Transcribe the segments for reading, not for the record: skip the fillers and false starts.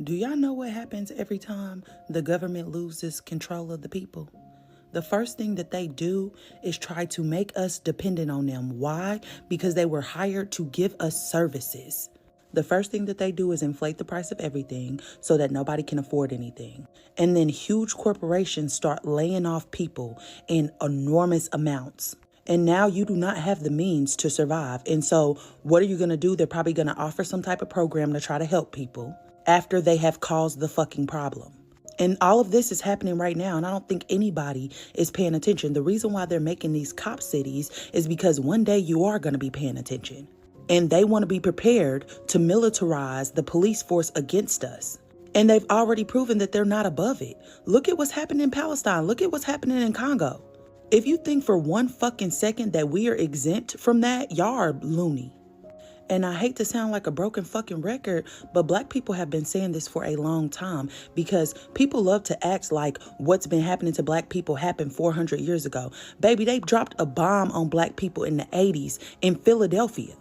Do y'all know what happens every time the government loses control of the people? The first thing that they do is try to make us dependent on them. Why? Because they were hired to give us services. The first thing that they do is inflate the price of everything so that nobody can afford anything. And then huge corporations start laying off people in enormous amounts. And now you do not have the means to survive. And so what are you going to do? They're probably going to offer some type of program to try to help people after they have caused the fucking problem. And all of this is happening right now, and I don't think anybody is paying attention. The reason why they're making these cop cities is because one day you are going to be paying attention. And they want to be prepared to militarize the police force against us. And they've already proven that they're not above it. Look at what's happening in Palestine. Look at what's happening in Congo. If you think for one fucking second that we are exempt from that, y'all are loony. And I hate to sound like a broken fucking record, but Black people have been saying this for a long time because people love to act like what's been happening to Black people happened 400 years ago. Baby, they dropped a bomb on Black people in the 80s in Philadelphia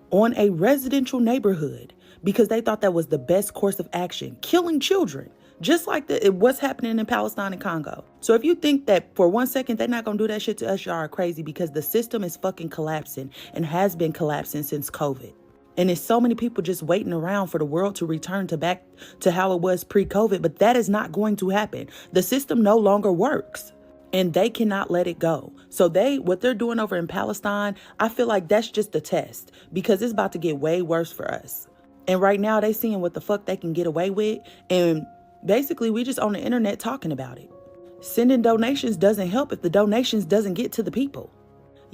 on a residential neighborhood because they thought that was the best course of action, killing children. Just like what's happening in Palestine and Congo. So if you think that for one second they're not going to do that shit to us, y'all are crazy because the system is fucking collapsing and has been collapsing since COVID. And there's so many people just waiting around for the world to return to back to how it was pre-COVID, but that is not going to happen. The system no longer works and they cannot let it go. So what they're doing over in Palestine, I feel like that's just a test because it's about to get way worse for us. And right now they seeing what the fuck they can get away with. And basically we just on the internet talking about it. Sending donations doesn't help if the donations doesn't get to the people.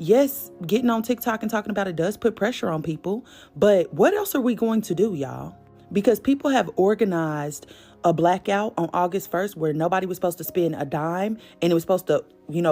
Yes, getting on TikTok and talking about it does put pressure on people, but what else are we going to do, y'all? Because people have organized a blackout on August 1st where nobody was supposed to spend a dime and it was supposed to,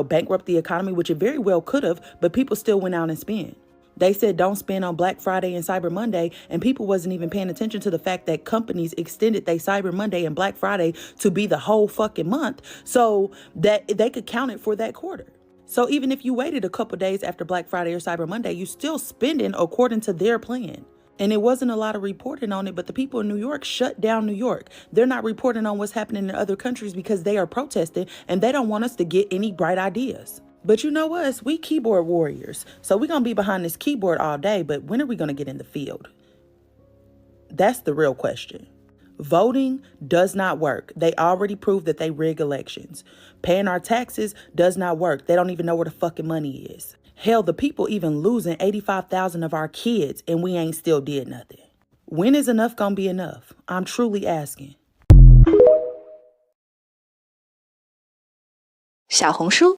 bankrupt the economy, which it very well could have, but people still went out and spent. They said don't spend on Black Friday and Cyber Monday, and people wasn't even paying attention to the fact that companies extended their Cyber Monday and Black Friday to be the whole fucking month so that they could count it for that quarter. So even if you waited a couple days after Black Friday or Cyber Monday, you still spending according to their plan. And it wasn't a lot of reporting on it, but the people in New York shut down New York. They're not reporting on what's happening in other countries because they are protesting and they don't want us to get any bright ideas. But you know us, we keyboard warriors. So we're going to be behind this keyboard all day, but when are we going to get in the field? That's the real question. Voting does not work. They already proved that they rig elections. Paying our taxes does not work. They don't even know where the fucking money is. Hell, the people even losing 85,000 of our kids and we ain't still did nothing. When is enough gonna be enough? I'm truly asking. 小红书